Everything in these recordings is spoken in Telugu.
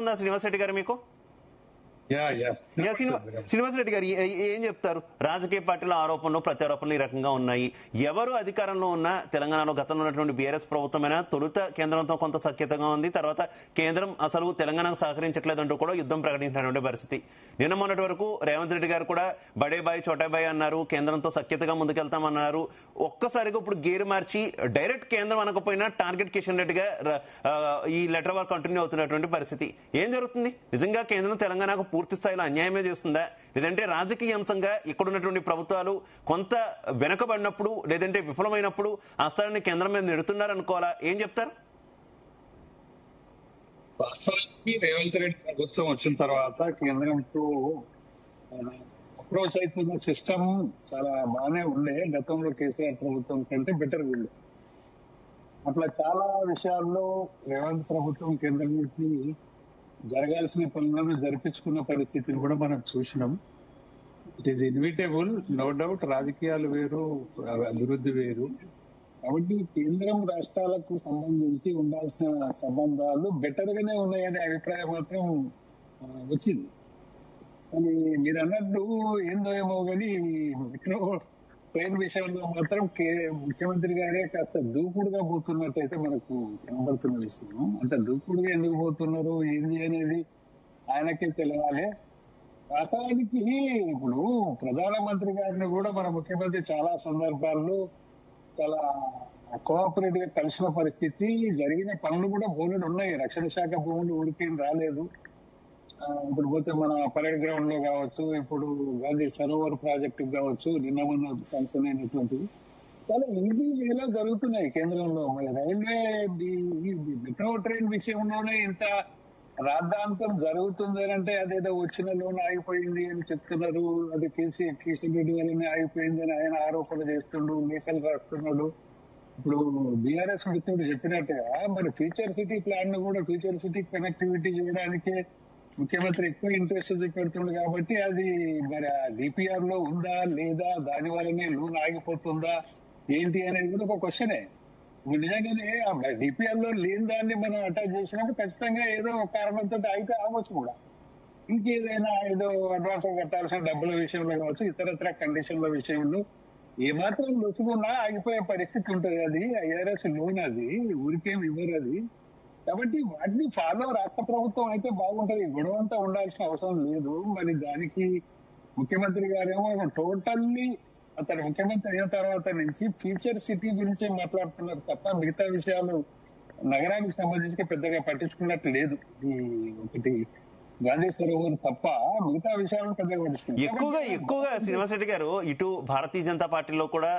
ఉందా శ్రీనివాస్ రెడ్డి గారు మీకు? శ్రీనివాస్ రెడ్డి గారు ఏం చెప్తారు? రాజకీయ పార్టీల ఆరోపణలు ప్రత్యారోపణలు ఈ రకంగా ఉన్నాయి. ఎవరు అధికారంలో ఉన్న తెలంగాణలో గతంలో ఉన్నటువంటి బీఆర్ఎస్ ప్రభుత్వమైన తొలుత కేంద్రంతో కొంత సఖ్యతగా ఉంది, తర్వాత కేంద్రం అసలు తెలంగాణకు సహకరించట్లేదంటూ కూడా యుద్ధం ప్రకటించినటువంటి పరిస్థితి. నిన్న మొన్నటి వరకు రేవంత్ రెడ్డి గారు కూడా బడే బాయ్ చోటా బాయ్ అన్నారు, కేంద్రంతో సఖ్యతగా ముందుకెళ్తామన్నారు. ఒక్కసారిగా ఇప్పుడు గేరు మార్చి డైరెక్ట్ కేంద్రం అనకపోయినా టార్గెట్ కిషన్ రెడ్డిగా ఈ లెటర్ వర్క్ కంటిన్యూ అవుతున్నటువంటి పరిస్థితి. ఏం జరుగుతుంది? నిజంగా కేంద్రం తెలంగాణకు పూర్తి స్థాయిలో అన్యాయమే చేస్తుందా, లేదంటే రాజకీయ అంశంగా ఇక్కడున్నటువంటి ప్రభుత్వాలు కొంత వెనకబడినప్పుడు లేదంటే విఫలమైనప్పుడు ఆ స్థాయిని కేంద్రం మీద నెడుతున్నారనుకోవాలా? ఏం చెప్తారు? వాస్తవానికి రేవంత్ రెడ్డి ప్రభుత్వం వచ్చిన తర్వాత కేంద్రంతో అప్రోచ్ అవుతున్న సిస్టమ్ చాలా బాగానే ఉండే. గతంలో కేసీఆర్ ప్రభుత్వం కంటే బెటర్ ఉండే. అట్లా చాలా విషయాల్లో రేవంత్ ప్రభుత్వం కేంద్రం నుంచి జరగాల్సిన పనులను జరిపించుకున్న పరిస్థితిని కూడా మనం చూసినాం. It is inevitable, no doubt. రాజకీయాలు వేరు, అభివృద్ధి వేరు. కాబట్టి కేంద్రం రాష్ట్రాలకు సంబంధించి ఉండాల్సిన సంబంధాలు బెటర్ గానే ఉన్నాయనే అభిప్రాయం మాత్రం వచ్చింది. కానీ మీరు అన్నట్టు ఏందో ఏమో కానీ మెట్రో ట్రైన్ విషయంలో మాత్రం ముఖ్యమంత్రి గారే కాస్త దూకుడుగా పోతున్నట్టయితే మనకు కనబడుతున్న విషయం. అంత దూకుడుగా ఎందుకు పోతున్నారు ఏంది అనేది ఆయనకే తెలియాలి. వాస్తవానికి ఇప్పుడు ప్రధానమంత్రి గారిని కూడా మన ముఖ్యమంత్రి చాలా సందర్భాల్లో చాలా కోఆపరేటివ్ గా కలిసిన పరిస్థితి, జరిగిన పనులు కూడా భూములు ఉన్నాయి. రక్షణ శాఖ భూములు ఊరికేం రాలేదు. ఇప్పుడు పోతే మన పరేడ్ గ్రౌండ్ లో కావచ్చు, ఇప్పుడు గాంధీ సరోవర్ ప్రాజెక్టు కావచ్చు, నిన్న మొన్న శాంక్షన్ అయినటువంటివి చాలా ఈజీ వేలో జరుగుతున్నాయి కేంద్రంలో. రైల్వే మెట్రో ట్రైన్ విషయంలోనే ఇంత రాద్ధాంతం జరుగుతుంది అంటే అదేదో వచ్చిన లోన్ ఆగిపోయింది అని చెప్తున్నారు. అది కిషన్ రెడ్డి వల్లనే ఆగిపోయింది అని ఆయన ఆరోపణ చేస్తుండు, మీసలు రాస్తున్నాడు. ఇప్పుడు బీఆర్ఎస్ మిత్రుడు చెప్పినట్టుగా మరి ఫ్యూచర్ సిటీ ప్లాన్ ను కూడా ఫ్యూచర్ సిటీ కనెక్టివిటీ చేయడానికి ముఖ్యమంత్రి ఎక్కువ ఇంట్రెస్ట్ చూపెడుతుంది. కాబట్టి అది మరి డిపిఆర్ లో ఉందా లేదా, దాని వల్లనే లోన్ ఆగిపోతుందా ఏంటి అనేది కూడా ఒక క్వశ్చనే. నిజంగానే డిపిఆర్ లో లేని దాన్ని మనం అటాచ్ చేసినప్పుడు ఖచ్చితంగా ఏదో ఒక కారణంతో ఆగితే ఆగొచ్చు కూడా. ఇంకేదైనా ఏదో అడ్వాన్స్ కట్టాల్సిన డబ్బుల విషయంలో కావచ్చు, ఇతరత్ర కండిషన్ల విషయంలో ఏమాత్రం లొచ్చుకున్నా ఆగిపోయే పరిస్థితి ఉంటుంది. అది ఐఆర్ఎస్ లోన్, అది ఊరికేం ఇవ్వరు అది. కాబట్టి వాటిని ఫాలో రాష్ట్ర ప్రభుత్వం అయితే బాగుంటది, గొడవంతా ఉండాల్సిన అవసరం లేదు. మరి దానికి ముఖ్యమంత్రి గారేమో టోటల్లీ అతను ముఖ్యమంత్రి అయిన తర్వాత నుంచి ఫ్యూచర్ సిటీ గురించే మాట్లాడుతున్నారు తప్ప మిగతా విషయాలు నగరానికి సంబంధించి పెద్దగా పట్టించుకున్నట్టు లేదు. ఈ ఒకటి గాంధీ సరోవర్ తప్ప మిగతా విషయాలను పెద్దగా పట్టించుకున్నారు. ఎక్కువగా శ్రీనివాస్ రెడ్డి గారు, ఇటు భారతీయ జనతా పార్టీలో కూడా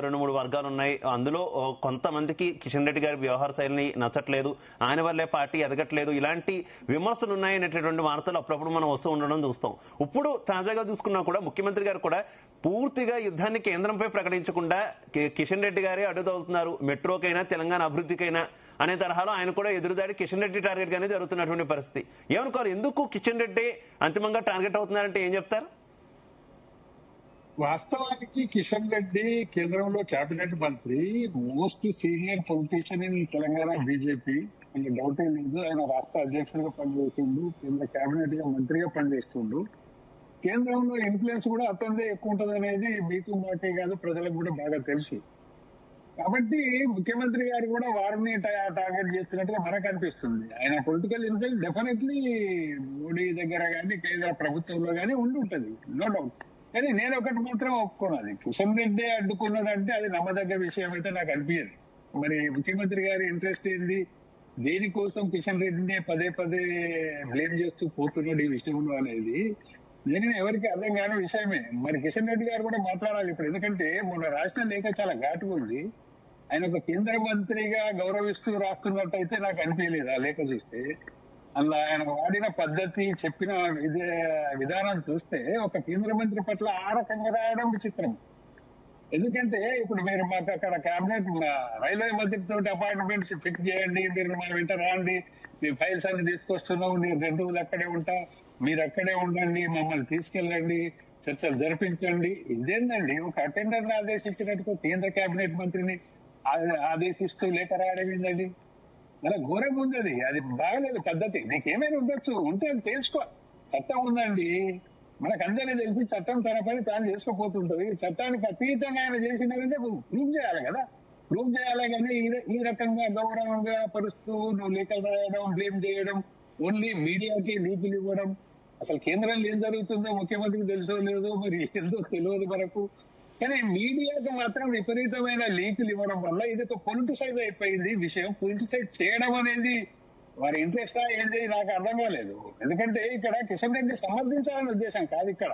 2-3 వర్గాలు ఉన్నాయి. అందులో కొంతమందికి కిషన్ రెడ్డి గారి వ్యవహార శైలిని నచ్చట్లేదు, ఆయన వల్లే పార్టీ ఎదగట్లేదు, ఇలాంటి విమర్శలు ఉన్నాయనేటటువంటి వార్తలు అప్పుడప్పుడు మనం వస్తూ ఉండడం చూస్తాం. ఇప్పుడు తాజాగా చూసుకున్నా కూడా ముఖ్యమంత్రి గారు కూడా పూర్తిగా యుద్ధాన్ని కేంద్రంపై ప్రకటించకుండా కిషన్ రెడ్డి గారే అడ్డుతవుతున్నారు, మెట్రోకైనా తెలంగాణ అభివృద్ధికైనా అనే తరహాలో ఆయన కూడా ఎదురుదాడి కిషన్ రెడ్డి టార్గెట్ గానే జరుగుతున్నటువంటి పరిస్థితి. ఏమనుకోవాలి, ఎందుకు కిషన్ రెడ్డి అంతిమంగా టార్గెట్ అవుతున్నారంటే ఏం చెప్తారు? వాస్తవానికి కిషన్ రెడ్డి కేంద్రంలో కేబినెట్ మంత్రి, most senior politician in Telangana BJP, అంత డౌటే లేదు. ఆయన రాష్ట్ర అధ్యక్షుడిగా పనిచేస్తుండు, కేంద్ర కేబినెట్ గా మంత్రిగా పనిచేస్తుండు. కేంద్రంలో ఇన్ఫ్లుయెన్స్ కూడా అతనిదే ఎక్కువ ఉంటుంది అనేది మీకు మాకే కాదు ప్రజలకు కూడా బాగా తెలుసు. కాబట్టి ముఖ్యమంత్రి గారు కూడా వారిని టార్గెట్ చేస్తున్నట్టుగా మనకు అనిపిస్తుంది. ఆయన పొలిటికల్ ఇన్ఫ్లుయెన్స్ డెఫినెట్లీ మోడీ దగ్గర కానీ కేంద్ర ప్రభుత్వంలో కానీ ఉండి ఉంటుంది, నో డౌట్. కానీ నేను ఒకటి మాత్రం ఒప్పుకున్నది, కిషన్ రెడ్డి అడ్డుకున్నాడంటే అది నమ్మదగ్గ విషయం అయితే నాకు అనిపించదు. మరి ముఖ్యమంత్రి గారి ఇంట్రెస్ట్ ఏంది, దేనికోసం కిషన్ రెడ్డిని పదే పదే బ్లేమ్ చేస్తూ పోతున్నాడు ఈ విషయంలో అనేది నేను ఎవరికి అర్థం కాని విషయమే. మరి కిషన్ రెడ్డి గారు కూడా మాట్లాడాలి ఇప్పుడు, ఎందుకంటే మొన్న రాసిన లేఖ చాలా ఘాటుగా ఉంది. ఆయన ఒక కేంద్ర మంత్రిగా గౌరవిస్తూ రాస్తున్నట్టయితే నాకు అనిపించలేదు ఆ లేఖ చూస్తే. అందులో ఆయన వాడిన పద్ధతి, చెప్పిన విధానం చూస్తే ఒక కేంద్ర మంత్రి పట్ల ఆ రకంగా రాయడం విచిత్రం. ఎందుకంటే ఇప్పుడు మీరు మాకు అక్కడ కేబినెట్ రైల్వే మంత్రితో అపాయింట్మెంట్స్ ఫిక్స్ చేయండి, మీరు మన వెంట రాండి, మీ ఫైల్స్ అన్ని తీసుకొస్తున్నాం, నేను 2 రోజులు అక్కడే ఉంటా, మీరు అక్కడే ఉండండి, మమ్మల్ని తీసుకెళ్ళండి, చర్చలు జరిపించండి. ఇదేందండి, ఒక అటెండర్ ఆదేశించినట్టు కేంద్ర కేబినెట్ మంత్రిని ఆదేశిస్తూ లేఖ రాయడం ఏందండి? మన ఘోరంగా ఉంది అది బాగలేదు పద్ధతి. నీకేమైనా ఉండొచ్చు, ఉంటే అది తెలుసుకో. చట్టం ఉందండి, మనకందరినీ తెలిసి చట్టం తన పని తాను చేసుకోపోతుంటది. చట్టానికి అతీతంగా ఆయన చేసినారంటే ప్రూవ్ చేయాలి కదా, ప్రూవ్ చేయాలి. కానీ ఈ రకంగా గౌరవంగా పరుస్తూ నువ్వు లేఖలు రాయడం, బ్లేమ్ చేయడం, ఓన్లీ మీడియాకి లీకులు ఇవ్వడం. అసలు కేంద్రంలో ఏం జరుగుతుందో ముఖ్యమంత్రికి తెలుసో లేదో మరి ఎంతో తెలియదు మనకు. కానీ మీడియాకు మాత్రం విపరీతమైన లీకులు ఇవ్వడం వల్ల ఇది ఒక పొలిటిసైజ్ అయిపోయింది విషయం. పొలిటిసైజ్ చేయడం అనేది వారి ఇంట్రెస్టా ఏంటి నాకు అర్థం కాలేదు. ఎందుకంటే ఇక్కడ కిషన్ రెడ్డి సమర్థించాలనే ఉద్దేశం కాదు ఇక్కడ.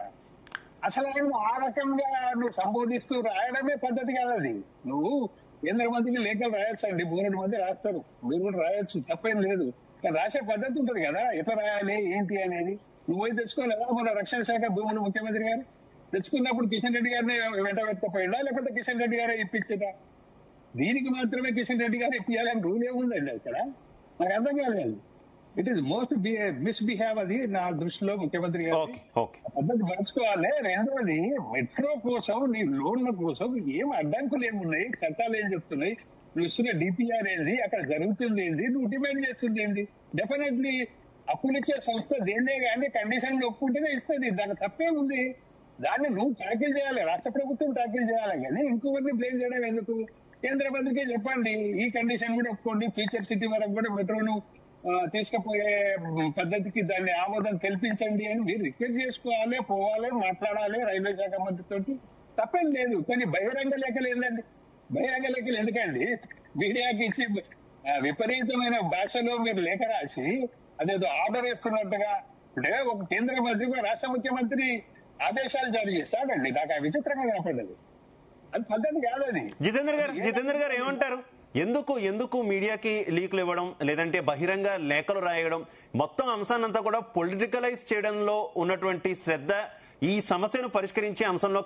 అసలు ఆయన ఆ రకంగా నువ్వు సంబోధిస్తూ రాయడమే పద్ధతి కాదు అది. నువ్వు కేంద్ర మంత్రికి లేఖలు రాయొచ్చు అండి, 3 మంది రాస్తారు, మీరు కూడా రాయొచ్చు, తప్పేం లేదు. కానీ రాసే పద్ధతి ఉంటుంది కదా, ఎట్లా రాయాలి ఏంటి అనేది. నువ్వు పోయి తెచ్చుకోలేదా మన రక్షణ శాఖ భూములు ముఖ్యమంత్రి గారు తెచ్చుకున్నప్పుడు కిషన్ రెడ్డి గారిని వెంట పెట్టుకోపోయిందా, లేకపోతే కిషన్ రెడ్డి గారే ఇప్పించదా? దీనికి మాత్రమే కిషన్ రెడ్డి గారు ఇప్పించాలని రూల్ ఏముందండి అక్కడ, నాకు అర్థం కాలేదు. ఇట్ ఈస్ మోస్ట్ మిస్బిహేవ్ అది నా దృష్టిలో ముఖ్యమంత్రి గారు. పద్ధతి మార్చుకోవాలి. రెండోది మెట్రో కోసం నీ లోన్ల కోసం ఏం అడ్డంకులు ఏమున్నాయి, చట్టాలు ఏం చెప్తున్నాయి, నువ్వు ఇస్తున్న డిపిఆర్ ఏంది, అక్కడ జరుగుతుంది ఏంది, నువ్వు డిమాండ్ చేస్తుంది ఏంది. డెఫినెట్లీ అప్పులు ఇచ్చే సంస్థ దేనే కానీ కండిషన్లు ఒప్పుకుంటేనే ఇస్తుంది, దాని తప్పేముంది. దాన్ని నువ్వు ట్యాకిల్ చేయాలి, రాష్ట్ర ప్రభుత్వం ట్యాకిల్ చేయాలి. కానీ ఇంకొకరిని బ్లేమ్ చేయడం ఎందుకు? కేంద్ర మంత్రికి చెప్పండి ఈ కండిషన్ కూడా ఒప్పుకోండి, ఫ్యూచర్ సిటీ వరకు కూడా మెట్రోను తీసుకుపోయే పద్ధతికి దాన్ని ఆమోదం కల్పించండి అని మీరు రిక్వెస్ట్ చేసుకోవాలి, పోవాలి, మాట్లాడాలి రైల్వే శాఖ మంత్రితో, తప్పేం లేదు. కానీ బహిరంగ లేఖలు ఏంటండి, బహిరంగ లేఖలు ఎందుకండి? మీడియాకి ఇచ్చి విపరీతమైన భాషలో మీరు లేఖ రాసి అదేదో ఆర్డర్ వేస్తున్నట్టుగా, అంటే ఒక కేంద్ర మంత్రి కూడా రాష్ట్ర ముఖ్యమంత్రి ఆదేశాలు జారీ చేస్తాడండి. నాకు ఆ విచిత్రంగా కనపడ్డది, అది పద్ధతి కాదు అది. జితేంద్ర గారు ఏమంటారు? ఎందుకు మీడియాకి లీకులు ఇవ్వడం, లేదంటే బహిరంగ లేఖలు రాయడం, మొత్తం అంశాన్నంతా కూడా పొలిటికలైజ్ చేయడంలో ఉన్నటువంటి శ్రద్ధ ఈ సమస్యను పరిష్కరించే అంశంలో